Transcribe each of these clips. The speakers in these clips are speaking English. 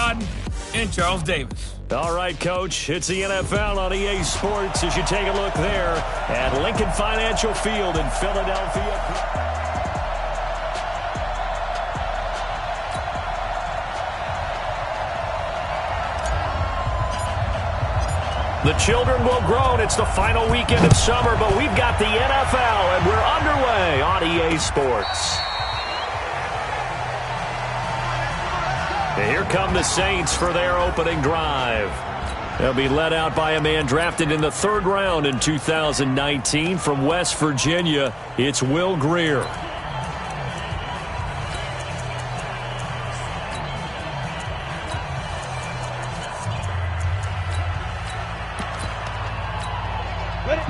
Cotton and Charles Davis. All right, Coach, it's the NFL on EA Sports as you take a look there at Lincoln Financial Field in Philadelphia. The children will groan. It's the final weekend of summer, but we've got the NFL, and we're underway on EA Sports. And here come the Saints for their opening drive. They'll be led out by a man drafted in the 3rd round in 2019 from West Virginia. It's Will Grier.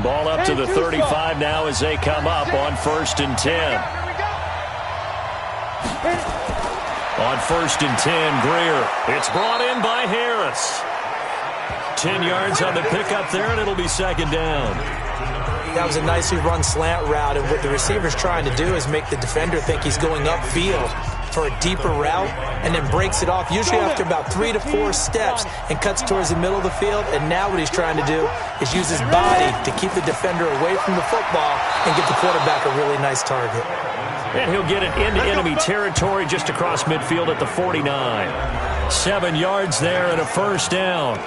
Ball up to the 35 now as they come up on 1st and 10. On 1st and 10, Grier. It's brought in by Harris. 10 yards on the pickup there, and it'll be 2nd down. That was a nicely run slant route, and what the receiver's trying to do is make the defender think he's going upfield for a deeper route and then breaks it off, usually after about 3 to 4 steps, and cuts towards the middle of the field. And now what he's trying to do is use his body to keep the defender away from the football and give the quarterback a really nice target. And he'll get it into enemy territory just across midfield at the 49. 7 yards there and a 1st down.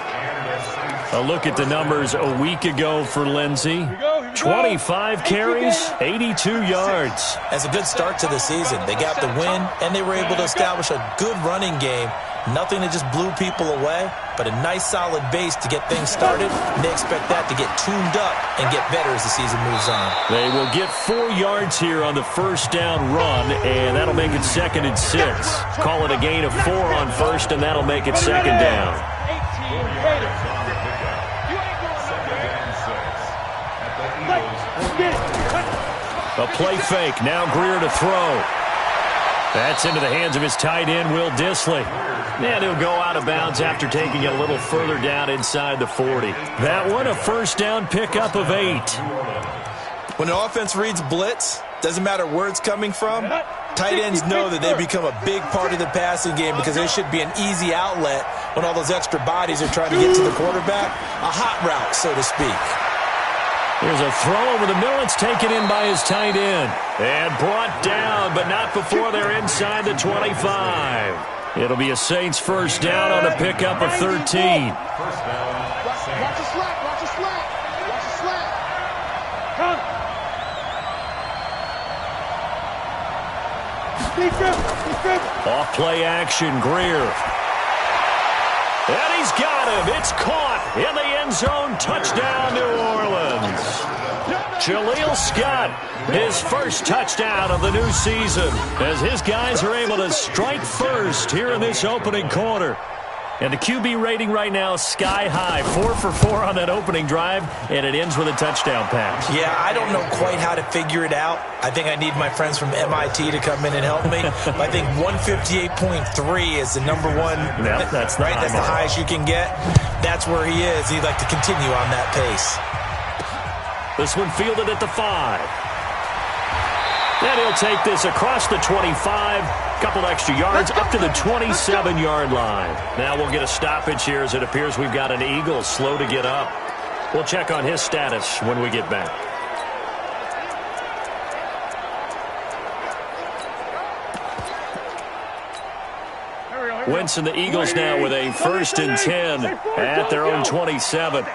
A look at the numbers a week ago for Lindsey. 25 carries, 82 yards. That's a good start to the season. They got the win, and they were able to establish a good running game. Nothing that just blew people away, but a nice solid base to get things started, and they expect that to get tuned up and get better as the season moves on. They will get 4 yards here on the 1st down run, and that'll make it 2nd and 6. Call it a gain of 4 on 1st, and that'll make it 2nd down. A play fake. Now Grier to throw. That's into the hands of his tight end, Will Dissly. And he'll go out of bounds after taking it a little further down inside the 40. That one, a 1st down pickup of 8. When the offense reads blitz, doesn't matter where it's coming from, tight ends know that they become a big part of the passing game because they should be an easy outlet when all those extra bodies are trying to get to the quarterback. A hot route, so to speak. There's a throw over the middle. It's taken in by his tight end. And brought down, but not before they're inside the 25. It'll be a Saints 1st down on a pickup of 13. Watch the slack, watch the slack, watch the slack. Come. Off play action, Grier. And he's got him. It's caught in the end zone. Touchdown, New Orleans. Jaleel Scott, his 1st touchdown of the new season, as his guys are able to strike first here in this opening quarter. And the QB rating right now, sky high. 4 for 4 on that opening drive, and it ends with a touchdown pass. Yeah, I don't know quite how to figure it out. I think I need my friends from MIT to come in and help me. I think 158.3 is the number one. No, that's right. That's the highest you can get. That's where he is. He'd like to continue on that pace. This one fielded at the 5. Then he'll take this across the 25. Couple extra yards up to the 27-yard line. Now we'll get a stoppage here as it appears we've got an Eagle slow to get up. We'll check on his status when we get back. Wentz and the Eagles now with a 1st and 10 at their own 27.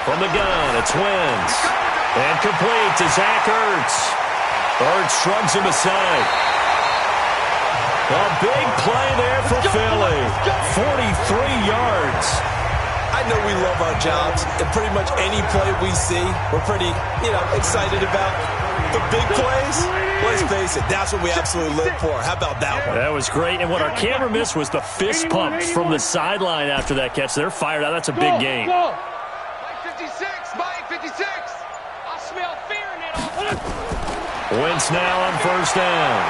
From the gun, it's Wentz. And complete to Zach Ertz. Ertz shrugs him aside. A big play there for Philly. 43 yards. I know we love our jobs, and pretty much any play we see, we're pretty, excited about. The big plays, let's face it, that's what we absolutely live for. How about that one? That was great, and what our camera missed was the fist pump from the sideline after that catch. They're fired out. That's a big game. Mike 56, Mike 56. I smell fear in it. Wentz now on 1st down.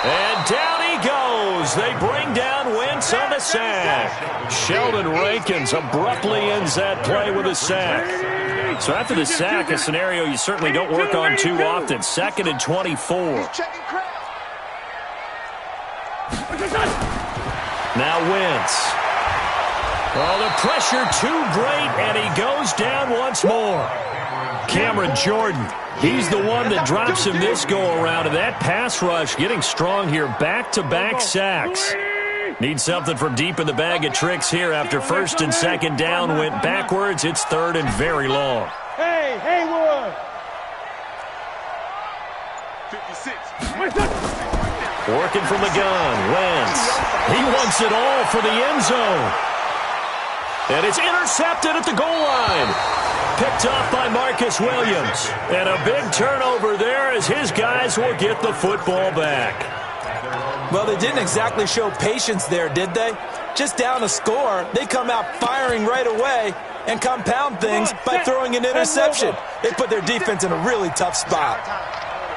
And down he goes. They bring down Wentz on the sack. Sheldon Rankins abruptly ends that play with a sack. So after the sack, a scenario you certainly don't work on too often. 2nd and 24. Now Wentz. Oh, the pressure too great, and he goes down once more. Cameron Jordan, he's the one that drops him this go-around, and that pass rush getting strong here. Back-to-back sacks. Need something from deep in the bag of tricks here after first and second down went backwards. It's third and very long. Hey, Haywood! 56. Working from the gun, Wentz. He wants it all for the end zone. And it's intercepted at the goal line. Picked off by Marcus Williams. And a big turnover there as his guys will get the football back. Well, they didn't exactly show patience there, did they? Just down a score, they come out firing right away and compound things by throwing an interception. They put their defense in a really tough spot.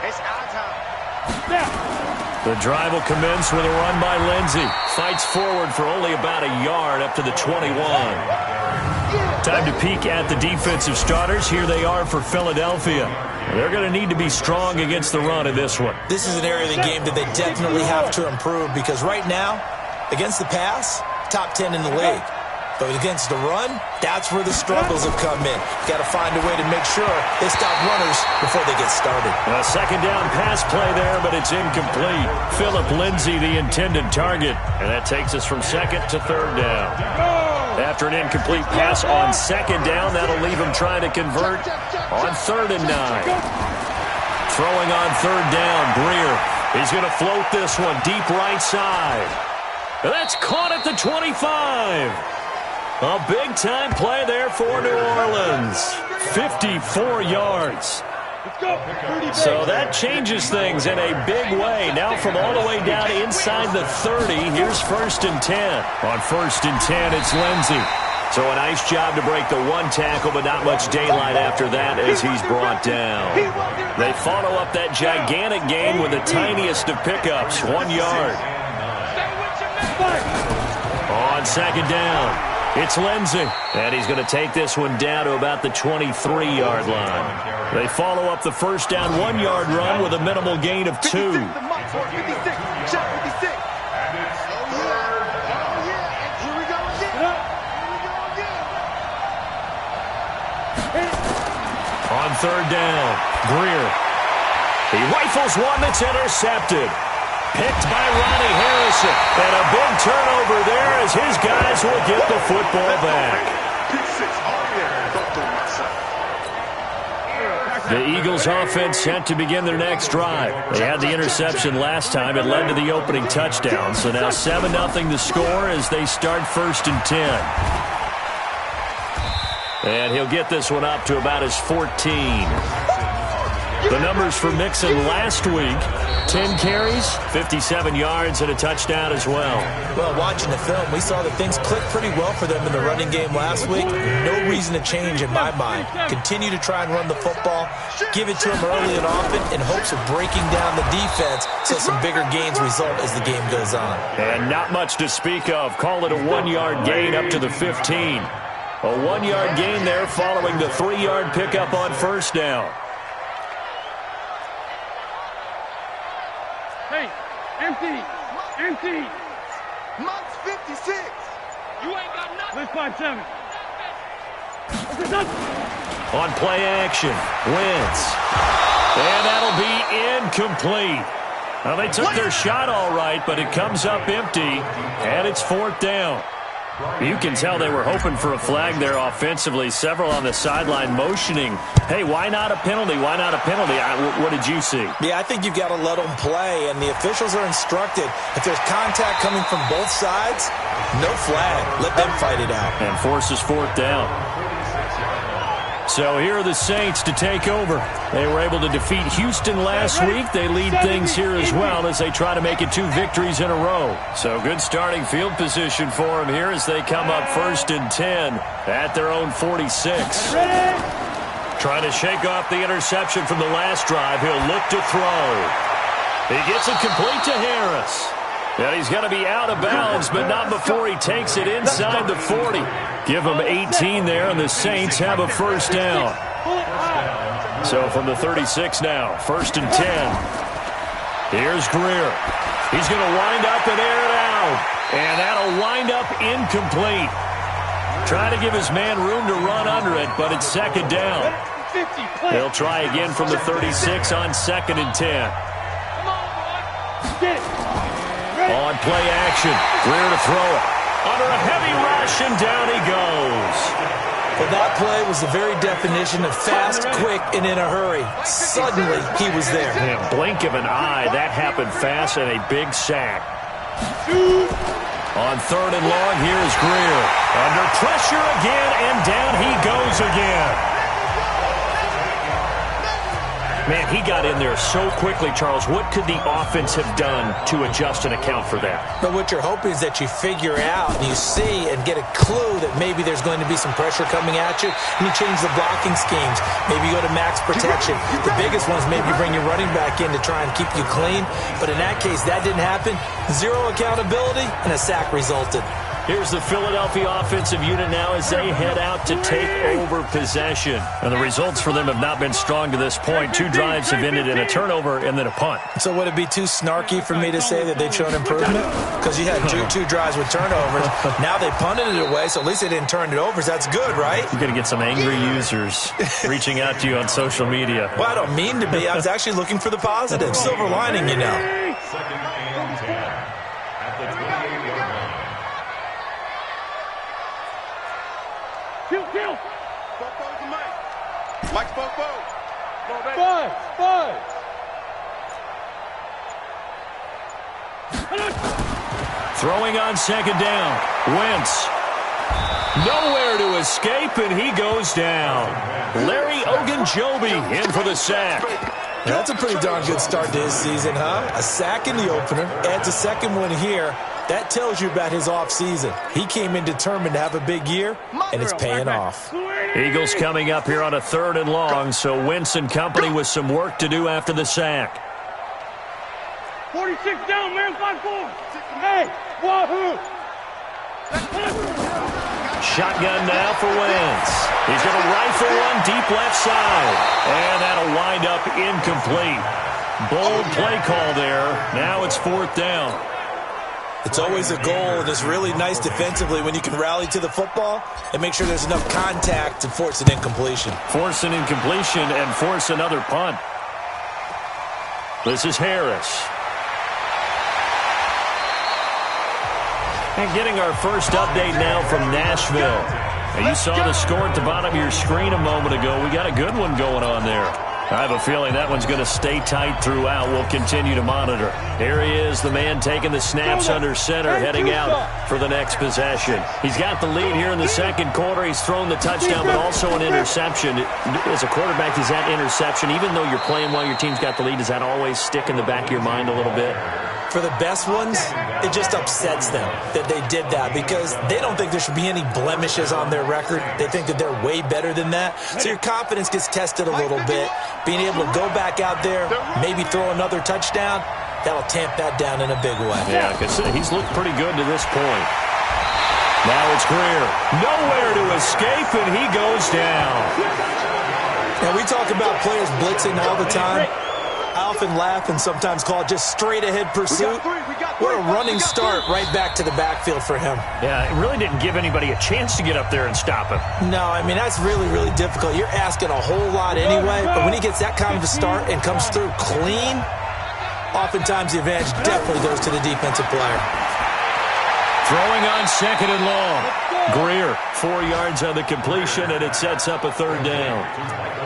It's our time. The drive will commence with a run by Lindsey. Fights forward for only about a yard up to the 21. Time to peek at the defensive starters. Here they are for Philadelphia. They're going to need to be strong against the run in this one. This is an area of the game that they definitely have to improve because right now, against the pass, top 10 in the league. But against the run, that's where the struggles have come in. Got to find a way to make sure they stop runners before they get started. A second down pass play there, but it's incomplete. Phillip Lindsay, the intended target. And that takes us from second to third down. After an incomplete pass on second down, that'll leave him trying to convert on 3rd and 9. Throwing on 3rd down, Greer. He's going to float this one deep right side. And that's caught at the 25. A big-time play there for New Orleans. 54 yards. So that changes things in a big way. Now from all the way down inside the 30, here's 1st and 10. On 1st and 10, it's Lindsey. So a nice job to break the one tackle, but not much daylight after that as he's brought down. They follow up that gigantic gain with the tiniest of pickups, 1 yard. On second down, it's Lindsey, and he's going to take this one down to about the 23-yard line. They follow up the first down 1-yard run with a minimal gain of 2. On 3rd down, Greer. He rifles one that's intercepted. Picked by Ronnie Harrison. And a big turnover there as his guys will get the football back. The Eagles offense set to begin their next drive. They had the interception last time. It led to the opening touchdown. So now 7-0 the score as they start 1st and 10. And he'll get this one up to about his 14. The numbers for Mixon last week, 10 carries, 57 yards, and a touchdown as well. Well, watching the film, we saw that things clicked pretty well for them in the running game last week. No reason to change in my mind. Continue to try and run the football, give it to them early and often in hopes of breaking down the defense so some bigger gains result as the game goes on. And not much to speak of. Call it a 1-yard gain up to the 15. A 1-yard gain there following the 3-yard pickup on first down. Hey, empty. Monk's 56. You ain't got nothing. Let's 5-7. On play action, Wentz. And that'll be incomplete. Well, they took their shot all right, but it comes up empty, and it's 4th down. You can tell they were hoping for a flag there offensively. Several on the sideline motioning, hey, why not a penalty? Why not a penalty? What did you see? Yeah, I think you've got to let them play, and the officials are instructed. If there's contact coming from both sides, no flag. Let them fight it out. And forces 4th down. So here are the Saints to take over. They were able to defeat Houston last week. They lead things here as well as they try to make it 2 victories in a row. So good starting field position for them here as they come up 1st and 10 at their own 46. Trying to shake off the interception from the last drive. He'll look to throw. He gets it complete to Harris. And he's going to be out of bounds, but not before he takes it inside the 40. Give him 18 there, and the Saints have a first down. So from the 36 now, 1st and 10. Here's Greer. He's going to wind up and air it out. And that'll wind up incomplete. Trying to give his man room to run under it, but it's second down. They'll try again from the 36 on 2nd and 10. On play action. Greer to throw it. Under a heavy rush, and down he goes. Well, that play was the very definition of fast, quick, and in a hurry. Suddenly, he was there. Yeah, blink of an eye, that happened fast, and a big sack. On 3rd and long, here's Greer. Under pressure again, and down he goes again. Man, he got in there so quickly, Charles. What could the offense have done to adjust and account for that? But what you're hoping is that you figure out and you see and get a clue that maybe there's going to be some pressure coming at you, and you change the blocking schemes. Maybe you go to max protection. The biggest ones, maybe you bring your running back in to try and keep you clean. But in that case, that didn't happen. Zero accountability, and a sack resulted. Here's the Philadelphia offensive unit now as they head out to take over possession. And the results for them have not been strong to this point. 2 drives have ended in a turnover and then a punt. So would it be too snarky for me to say that they've shown improvement? Because you had two drives with turnovers. Now they punted it away, so at least they didn't turn it over. So that's good, right? You're going to get some angry users reaching out to you on social media. Well, I don't mean to be. I was actually looking for the positive. Silver lining, you know. Kill. Bobo's the Mike. Mike's Bobo. Five. Throwing on 2nd down. Wentz. Nowhere to escape, and he goes down. Larry Ogunjobi in for the sack. That's a pretty darn good start to his season, huh? A sack in the opener, adds a second one here. That tells you about his offseason. He came in determined to have a big year, and it's paying off. Eagles coming up here on a 3rd and long, so Wentz and company with some work to do after the sack. 46 down, man, 5-4. Hey, wahoo! Shotgun now for Wentz. He's going to rifle one deep left side, and that'll wind up incomplete. Bold play call there. Now it's 4th down. It's always a goal, and it's really nice defensively when you can rally to the football and make sure there's enough contact to force an incompletion. Force an incompletion and force another punt. This is Harris. And getting our first update now from Nashville. And you saw the score at the bottom of your screen a moment ago. We got a good one going on there. I have a feeling that one's going to stay tight throughout. We'll continue to monitor. Here he is, the man taking the snaps under center, heading out for the next possession. He's got the lead here in the 2nd quarter. He's thrown the touchdown, but also an interception. As a quarterback, does that interception, even though you're playing while your team's got the lead, does that always stick in the back of your mind a little bit? For the best ones, it just upsets them that they did that because they don't think there should be any blemishes on their record. They think that they're way better than that. So your confidence gets tested a little bit. Being able to go back out there, maybe throw another touchdown, that'll tamp that down in a big way. Yeah, because he's looked pretty good to this point. Now it's Greer. Nowhere to escape, and he goes down. Now, we talk about players blitzing all the time. I often laugh and sometimes call it just straight-ahead pursuit. What a running start right back to the backfield for him. Yeah, it really didn't give anybody a chance to get up there and stop him. No, I mean, that's really, really difficult. You're asking a whole lot anyway, but when he gets that kind of a start and comes through clean, oftentimes the advantage definitely goes to the defensive player. Throwing on 2nd and long. Greer, 4 yards on the completion, and it sets up a 3rd down.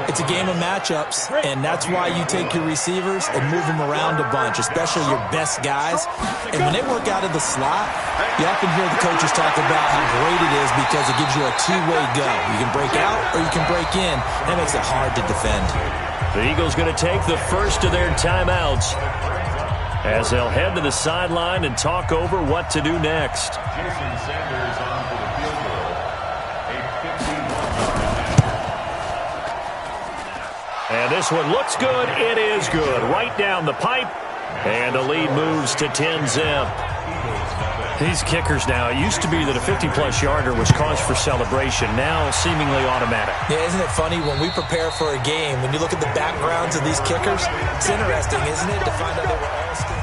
It's a game of matchups, and that's why you take your receivers and move them around a bunch, especially your best guys. And when they work out of the slot, you often hear the coaches talk about how great it is because it gives you a two-way go. You can break out or you can break in. That makes it hard to defend. The Eagles going to take the first of their timeouts as they'll head to the sideline and talk over what to do next. Jason Sanders on for the field goal. A 15-1. And this one looks good. It is good. Right down the pipe. And the lead moves to 10-zip. These kickers now, it used to be that a 50-plus yarder was cause for celebration. Now seemingly automatic. Yeah, isn't it funny when we prepare for a game, when you look at the backgrounds of these kickers, it's interesting, isn't it, to find out they were all still.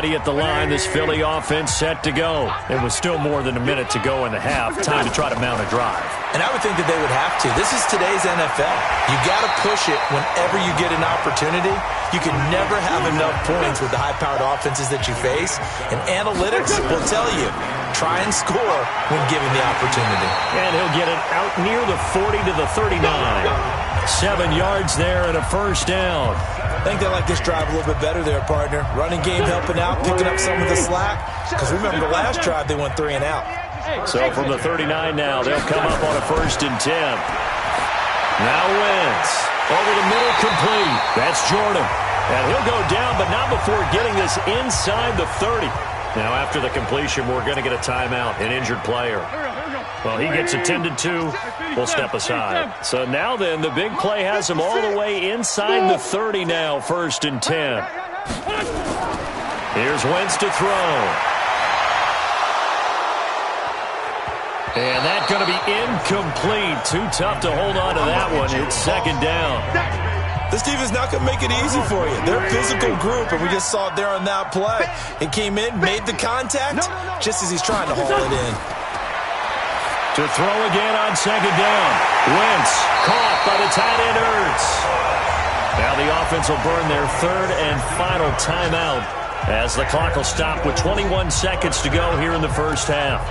ready at the line. This Philly offense set to go. And with still more than a minute to go in the half, time to try to mount a drive. And I would think that they would have to. This is today's NFL. You got to push it whenever you get an opportunity. You can never have enough points with the high-powered offenses that you face. And analytics will tell you, try and score when given the opportunity. And he'll get it out near the 40 to the 39. 7 yards there and a first down. I think they like this drive a little bit better there, partner. Running game helping out, picking up some of the slack. Because remember, the last drive they went 3 and out. So from the 39 now, they'll come up on a 1st and 10. Now Wentz. Over the middle, complete. That's Jordan. And he'll go down, but not before getting this inside the 30. Now after the completion, we're going to get a timeout, an injured player. Well, he gets attended to. We'll step aside. So now then, the big play has him all the way inside the 30 now, 1st and 10. Here's Wentz to throw. And that's going to be incomplete. Too tough to hold on to that one. It's 2nd down. This defense not going to make it easy for you. They're a physical group, and we just saw it there on that play. It came in, made the contact, just as he's trying to haul it in. To throw again on 2nd down. Wentz caught by the tight end Ertz. Now the offense will burn their 3rd and final timeout as the clock will stop with 21 seconds to go here in the first half.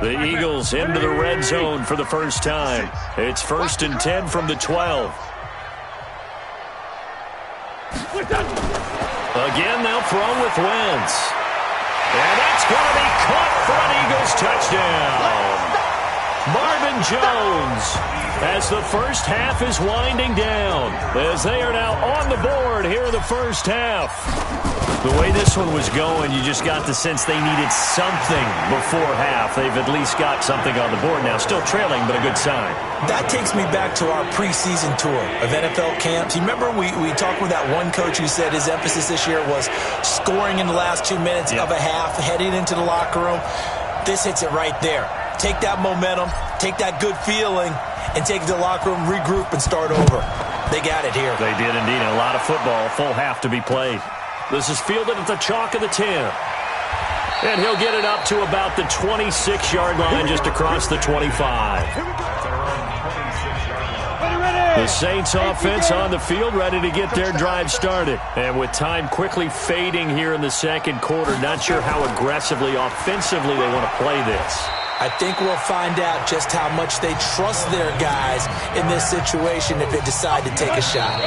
The Eagles into the red zone for the first time. It's 1st and 10 from the 12. Again, they'll throw with Wentz. And that's going to be caught for an Eagles touchdown. Marvin Jones, as the first half is winding down, as they are now on the board here in the first half. The way this one was going, you just got the sense they needed something before half. They've at least got something on the board now. Still trailing, but a good sign. That takes me back to our preseason tour of NFL camps. You remember we talked with that one coach who said his emphasis this year was scoring in the last 2 minutes of a half, heading into the locker room. This hits it right there. Take that momentum, take that good feeling, and take it to the locker room, regroup, and start over. They got it here. They did indeed. A lot of football, full half to be played. This is fielded at the chalk of the 10. And he'll get it up to about the 26-yard line, just across the 25. The Saints offense on the field, ready to get their drive started. And with time quickly fading here in the second quarter, not sure how aggressively, offensively they want to play this. I think we'll find out just how much they trust their guys in this situation if they decide to take a shot.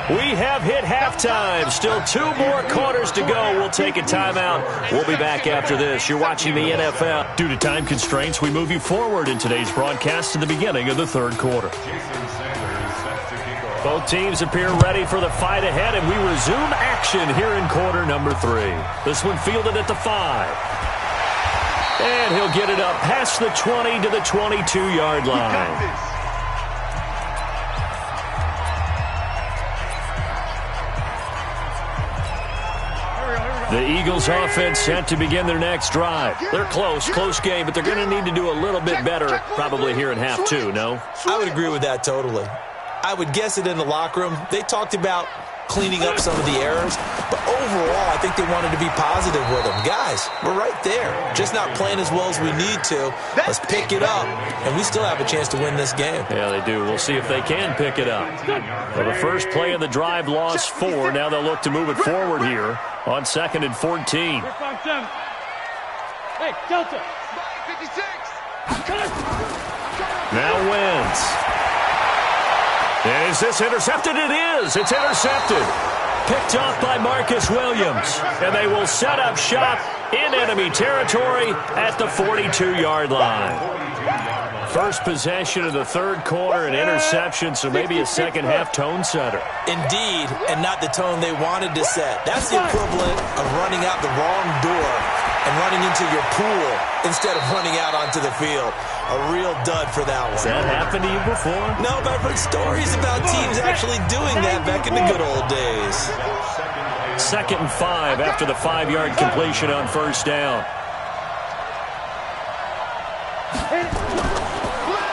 We have hit halftime. Still 2 more quarters to go. We'll take a timeout. We'll be back after this. You're watching the NFL. Due to time constraints, we move you forward in today's broadcast to the beginning of the 3rd quarter. Both teams appear ready for the fight ahead, and we resume action here in quarter number 3. This one fielded at the 5. And he'll get it up past the 20 to the 22-yard line. The Eagles offense set to begin their next drive. They're close game, but they're going to need to do a little bit better probably here in half 2, no? I would agree with that totally. I would guess it in the locker room. They talked about cleaning up some of the errors, but overall, I think they wanted to be positive with them. Guys, we're right there. Just not playing as well as we need to. Let's pick it up, and we still have a chance to win this game. Yeah, they do. We'll see if they can pick it up. Well, the first play of the drive lost 4. Now they'll look to move it forward here on 2nd and 14. Hey, Delta. 56. Now Wentz. Is this intercepted? It is. It's intercepted. Picked off by Marcus Williams. And they will set up shop in enemy territory at the 42-yard line. First possession of the 3rd quarter, an interception, so maybe a second half tone setter. Indeed, and not the tone they wanted to set. That's the equivalent of running out the wrong door and running into your pool instead of running out onto the field. A real dud for that one. Has that happened to you before? No, but I've heard stories about teams actually doing that back in the good old days. 2nd and 5 after the 5-yard completion on 1st down.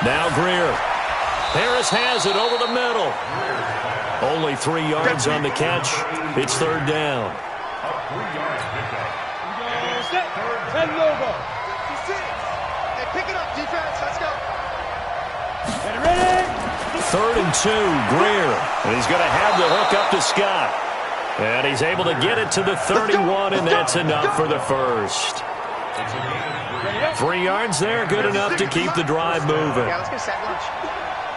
Now Greer. Harris has it over the middle. Only 3 yards on the catch. It's third down. And logo. Hey, pick it up, defense. Let's go. Ready? 3rd and 2, Greer. And he's going to have the hook up to Scott. And he's able to get it to the 31, and that's enough for the first. 3 yards there, good enough to keep the drive moving. Yeah, let's get a sack lunch.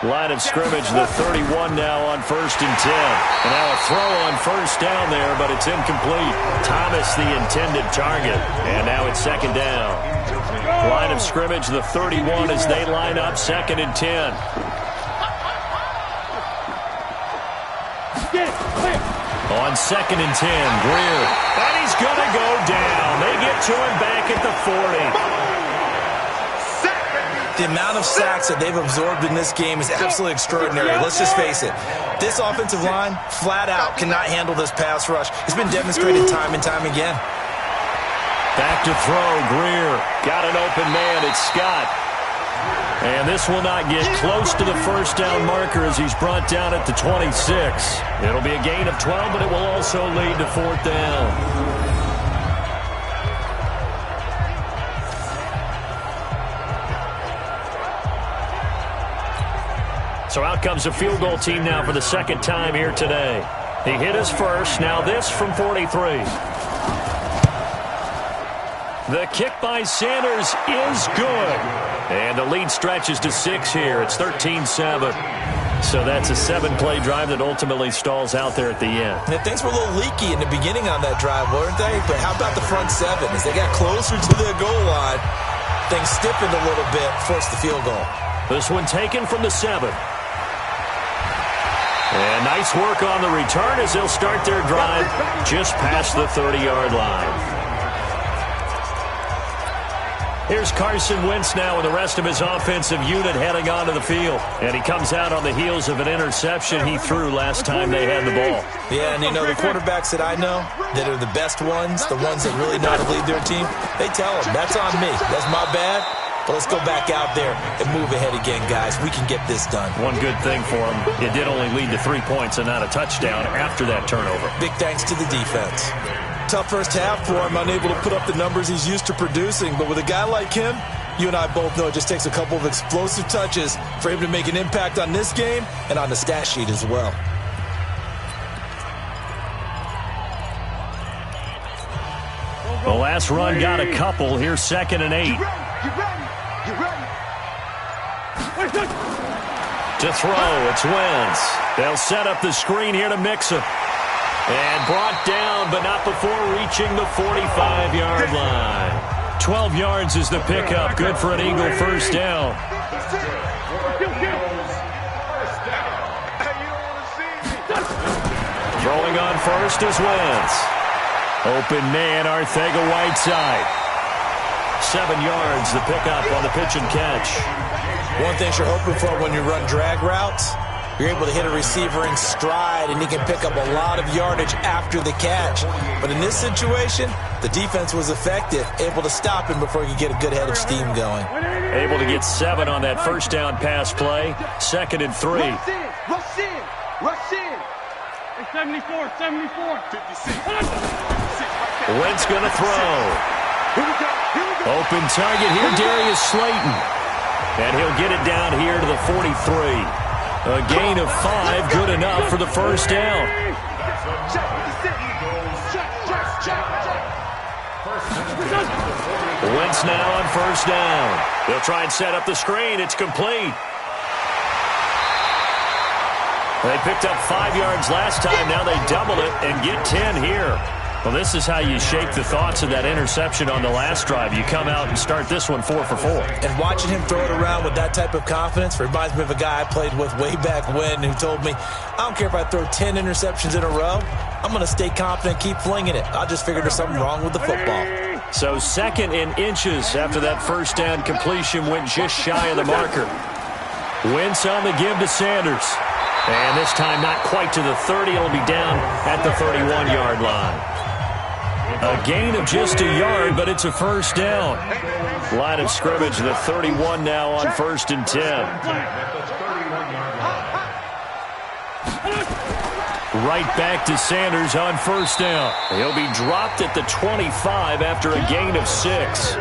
Line of scrimmage, the 31 now on 1st and 10. And now a throw on first down there, but it's incomplete. Thomas the intended target. And now it's 2nd down. Line of scrimmage, the 31 as they line up 2nd and 10. On 2nd and 10, Greer. And he's going to go down. They get to him back at the 40. The amount of sacks that they've absorbed in this game is absolutely extraordinary. Let's just face it. This offensive line, flat out, cannot handle this pass rush. It's been demonstrated time and time again. Back to throw, Greer. Got an open man, it's Scott. And this will not get close to the first down marker as he's brought down at the 26. It'll be a gain of 12, but it will also lead to 4th down. So out comes a field goal team now for the 2nd time here today. He hit his first, now this from 43. The kick by Sanders is good. And the lead stretches to 6 here. It's 13-7. So that's a 7-play drive that ultimately stalls out there at the end. And things were a little leaky in the beginning on that drive, weren't they? But how about the front 7? As they got closer to the goal line, things stiffened a little bit, forced the field goal. This one taken from the 7. And nice work on the return as they'll start their drive just past the 30-yard line. Here's Carson Wentz now with the rest of his offensive unit heading onto the field. And he comes out on the heels of an interception he threw last time they had the ball. Yeah, and you know, the quarterbacks that I know that are the best ones, the ones that really know how to lead their team, they tell them, that's on me. That's my bad. But let's go back out there and move ahead again, guys. We can get this done. One good thing for him, it did only lead to 3 points and not a touchdown after that turnover. Big thanks to the defense. Tough first half for him, unable to put up the numbers he's used to producing. But with a guy like him, you and I both know it just takes a couple of explosive touches for him to make an impact on this game and on the stat sheet as well. The last run got a couple. Here's 2nd and 8. To throw, it's Wentz. They'll set up the screen here to mix him. And brought down, but not before reaching the 45-yard line. 12 yards is the pickup. Good for an Eagle first down. Throwing on first is Wentz. Open man, Arcega-Whiteside. 7 yards, the pickup on the pitch and catch. One thing you're hoping for when you run drag routes, you're able to hit a receiver in stride, and he can pick up a lot of yardage after the catch. But in this situation, the defense was effective, able to stop him before he could get a good head of steam going. Able to get 7 on that first down pass play. 2nd and 3. Rush in. Rush in. 74, 74. 56. Wentz going to throw. Open target here, Darius Slayton. And he'll get it down here to the 43. A gain of 5, good enough for the first down. Wentz now on first down. They'll try and set up the screen. It's complete. They picked up 5 yards last time. Now they double it and get 10 here. Well, this is how you shake the thoughts of that interception on the last drive. You come out and start this one 4 for 4. And watching him throw it around with that type of confidence reminds me of a guy I played with way back when who told me, I don't care if I throw 10 interceptions in a row. I'm going to stay confident, keep flinging it. I just figured there's something wrong with the football. So 2nd and inches after that first down completion went just shy of the marker. Wentz on the give to Sanders. And this time not quite to the 30. It'll be down at the 31-yard line. A gain of just a yard, but it's a first down. Line of scrimmage, the 31 now on 1st and 10. Right back to Sanders on 1st down. He'll be dropped at the 25 after a gain of 6.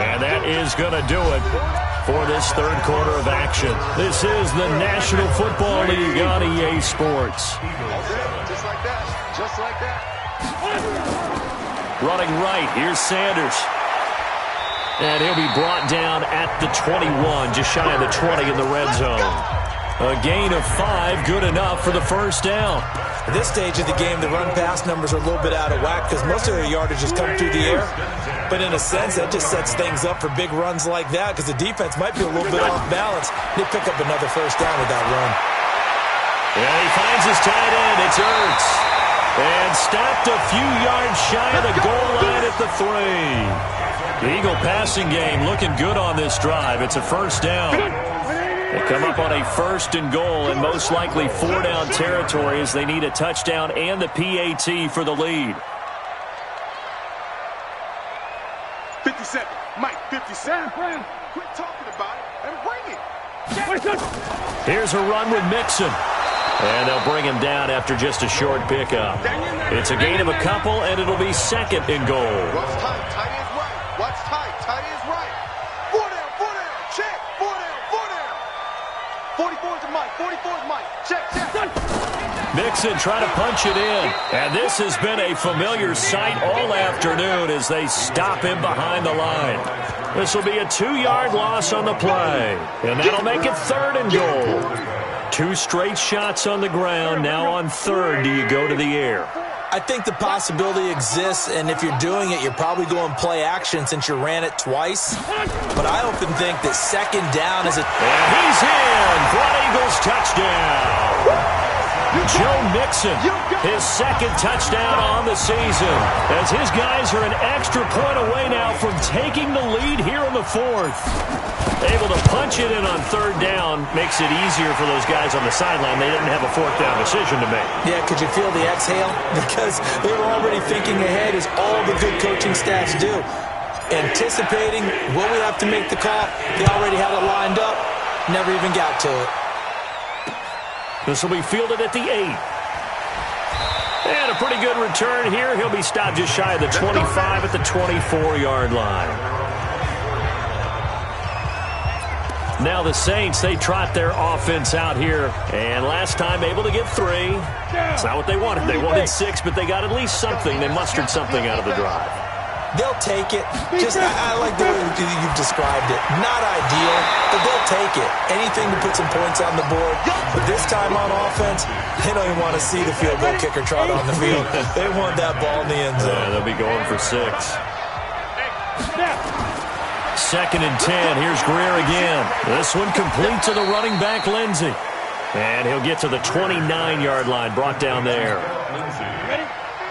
And that is going to do it for this third quarter of action. This is the National Football League on EA Sports. Just like that. Just like that. Running right, here's Sanders. And he'll be brought down at the 21, just shy of the 20 in the red zone. A gain of 5, good enough for the first down. At this stage of the game, the run-pass numbers are a little bit out of whack because most of their yardage has come through the air. But in a sense, that just sets things up for big runs like that because the defense might be a little bit off balance. They pick up another first down with that run. Yeah, he finds his tight end. It's Ertz. And stopped a few yards shy of the goal line at the 3. The Eagle passing game looking good on this drive. It's a first down. They come up on a 1st and goal and most likely 4-down territory as they need a touchdown and the PAT for the lead. 57. Mike, 57. Quit talking about it and bring it. Here's a run with Mixon. And they'll bring him down after just a short pickup. It's a gain of a couple, and it'll be 2nd and goal. What's tight? Tight is right. What's tight? Tight is right. 4 down, 4 down. Check. 4 down, 4 down. 44 is Mike. 44 is Mike. Check, check. Mixon trying to punch it in. And this has been a familiar sight all afternoon as they stop him behind the line. This will be a 2-yard loss on the play. And that'll make it 3rd and goal. 2 straight shots on the ground. Now on 3rd, do you go to the air? I think the possibility exists, and if you're doing it, you're probably going play action since you ran it twice. But I often think that 2nd down is a... And he's in for an Eagles touchdown. Joe Mixon, his 2nd touchdown on the season, as his guys are an extra point away now from taking the lead here in the 4th. Able to punch it in on 3rd down makes it easier for those guys on the sideline. They didn't have a 4th down decision to make. Yeah, could you feel the exhale? Because they were already thinking ahead, as all the good coaching staffs do. Anticipating, will we have to make the call? They already had it lined up, never even got to it. This will be fielded at the 8. And a pretty good return here. He'll be stopped just shy of the 25 at the 24-yard line. Now the Saints, they trot their offense out here. And last time able to get 3. It's not what they wanted. They wanted 6, but they got at least something. They mustered something out of the drive. They'll take it. I like the way you've described it. Not ideal, but they'll take it. Anything to put some points on the board. But this time on offense, they don't even want to see the field goal kicker trot on the field. They want that ball in the end zone. Yeah, they'll be going for 6. 2nd and 10. Here's Greer again. This one complete to the running back, Lindsey. And he'll get to the 29-yard line, brought down there.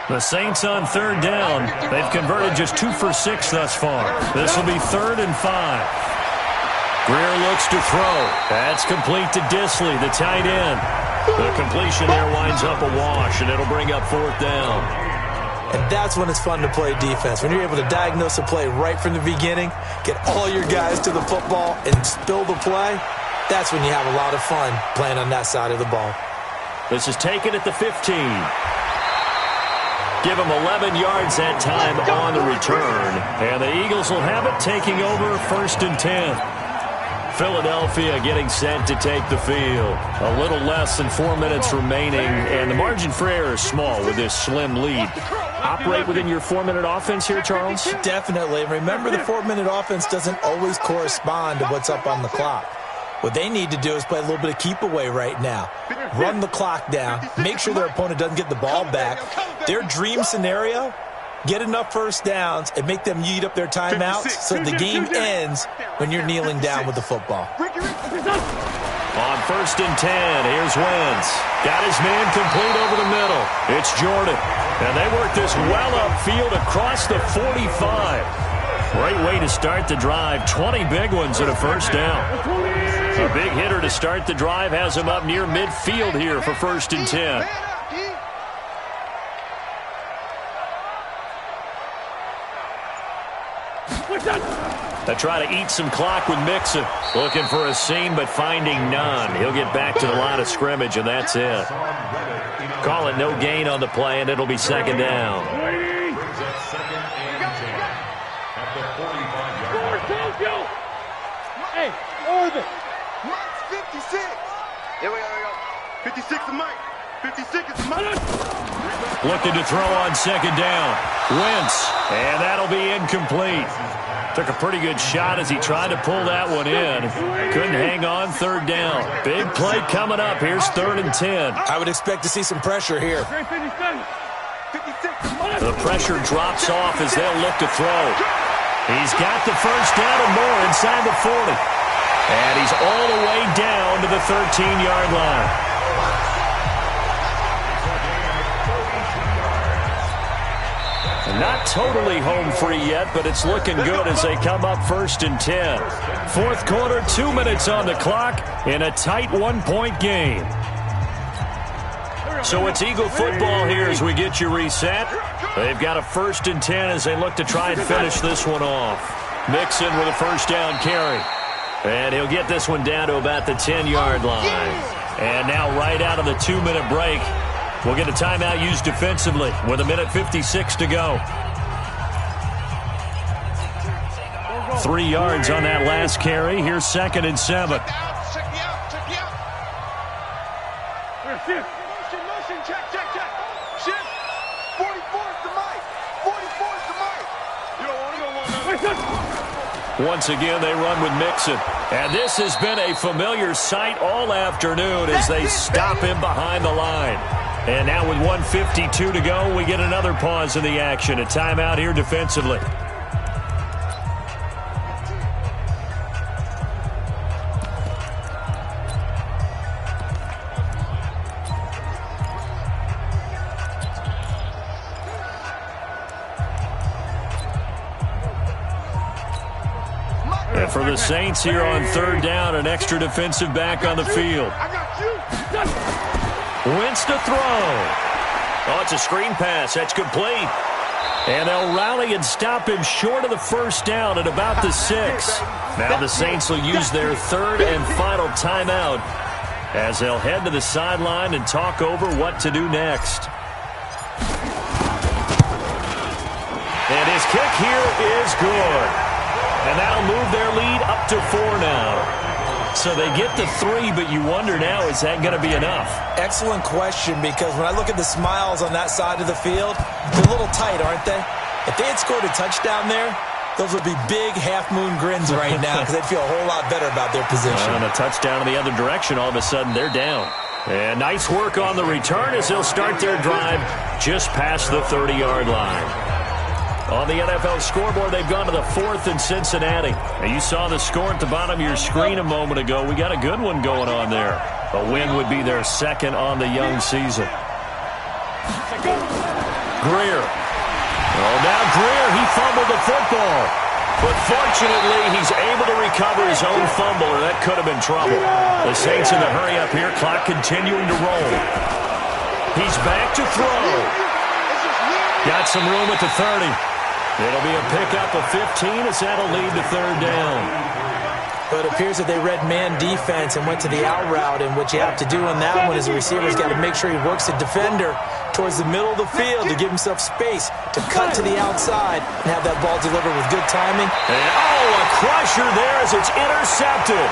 The Saints on 3rd down. They've converted just 2 for 6 thus far. This will be 3rd and 5. Greer looks to throw. That's complete to Disley, the tight end. The completion there winds up a wash, and it'll bring up 4th down. And that's when it's fun to play defense. When you're able to diagnose a play right from the beginning, get all your guys to the football, and spill the play, that's when you have a lot of fun playing on that side of the ball. This is taken at the 15. Give them 11 yards that time on the return. And the Eagles will have it, taking over 1st and 10. Philadelphia getting set to take the field. A little less than 4 minutes remaining, and the margin for error is small with this slim lead. Operate within your 4-minute offense here, Charles? Definitely. Remember, the 4-minute offense doesn't always correspond to what's up on the clock. What they need to do is play a little bit of keep away right now. Run the clock down. Make sure their opponent doesn't get the ball back. Their dream scenario, get enough first downs and make them eat up their timeouts so the game ends when you're kneeling down with the football. On 1st and 10, here's Wentz. Got his man complete over the middle. It's Jordan. And they work this well upfield across the 45. Great way to start the drive. 20 big ones and a first down. A big hitter to start the drive has him up near midfield here for 1st and 10. They try to eat some clock with Mixon. Looking for a seam, but finding none. He'll get back to the line of scrimmage, and that's it. Call it no gain on the play, and it'll be 2nd down. Hey, Orbit. Mike's 56. Here we go. 56 to Mike. 56 is Mike. Looking to throw on 2nd down. Wentz, and that'll be incomplete. Took a pretty good shot as he tried to pull that one in. Couldn't hang on 3rd down. Big play coming up. Here's 3rd and 10. I would expect to see some pressure here. The pressure drops off as they'll look to throw. He's got the first down and more inside the 40. And he's all the way down to the 13-yard line. Not totally home free yet, but it's looking good as they come up 1st and 10. 4th quarter, 2 minutes on the clock in a tight 1-point game. So it's Eagle football here as we get you reset. They've got a 1st and 10 as they look to try and finish this one off. Mixon with a first down carry. And he'll get this one down to about the 10-yard line. And now right out of the 2-minute break, we'll get a timeout used defensively with 1:56 to go. 3 yards on that last carry. Here's 2nd and 7. Motion, check. Shift. 44's to Mike. 44's to Mike. You don't want to. Once again, they run with Mixon. And this has been a familiar sight all afternoon as they stop him behind the line. And now with 1:52 to go, we get another pause in the action. A timeout here defensively. And for the Saints here on 3rd down, an extra defensive back on the field. Wentz to throw. Oh, it's a screen pass. That's complete. And they'll rally and stop him short of the first down at about the 6. Now the Saints will use their 3rd and final timeout as they'll head to the sideline and talk over what to do next. And his kick here is good. And that'll move their lead up to 4 now. So they get to 3, but you wonder now, is that going to be enough? Excellent question, because when I look at the smiles on that side of the field, they're a little tight, aren't they? If they had scored a touchdown there, those would be big half-moon grins right now because they'd feel a whole lot better about their position. And a touchdown in the other direction, all of a sudden they're down. And nice work on the return as they'll start their drive just past the 30-yard line. On the NFL scoreboard, they've gone to the 4th in Cincinnati. And you saw the score at the bottom of your screen a moment ago. We got a good one going on there. A win would be their 2nd on the young season. Greer. Oh, now Greer, he fumbled the football. But fortunately, he's able to recover his own fumble, or that could have been trouble. The Saints in the hurry up here, clock continuing to roll. He's back to throw. Got some room at the 30. It'll be a pickup of 15 as that'll lead to 3rd down. But it appears that they read man defense and went to the out route, and what you have to do on that one is the receiver's got to make sure he works the defender towards the middle of the field to give himself space to cut to the outside and have that ball delivered with good timing. And, oh, a crusher there as it's intercepted.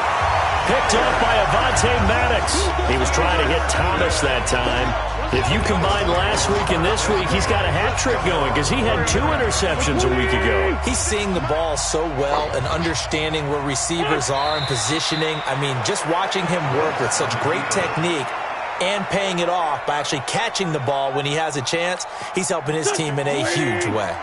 Picked up by Avonte Maddox. He was trying to hit Thomas that time. If you combine last week and this week, he's got a hat trick going because he had 2 interceptions a week ago. He's seeing the ball so well and understanding where receivers are and positioning. I mean, just watching him work with such great technique and paying it off by actually catching the ball when he has a chance, he's helping his team in a huge way.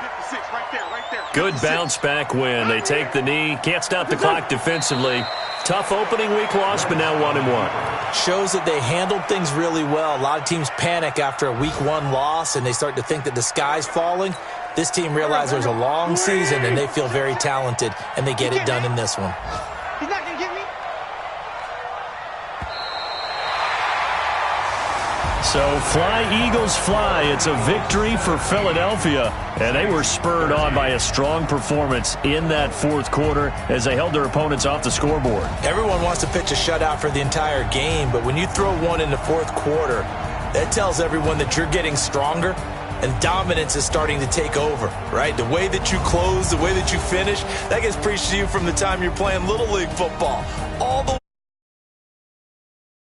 Good bounce back win. They take the knee. Can't stop the clock defensively. Tough opening week loss, but now 1-1. Shows that they handled things really well. A lot of teams panic after a week 1 loss, and they start to think that the sky's falling. This team realized there's a long season, and they feel very talented, and they get it done in this one. He's not going to get me. So fly, Eagles, fly. It's a victory for Philadelphia, and they were spurred on by a strong performance in that fourth quarter as they held their opponents off the scoreboard. Everyone wants to pitch a shutout for the entire game, but when you throw one in the fourth quarter, that tells everyone that you're getting stronger and dominance is starting to take over, right? The way that you close, the way that you finish, that gets preached to you from the time you're playing Little League football. All the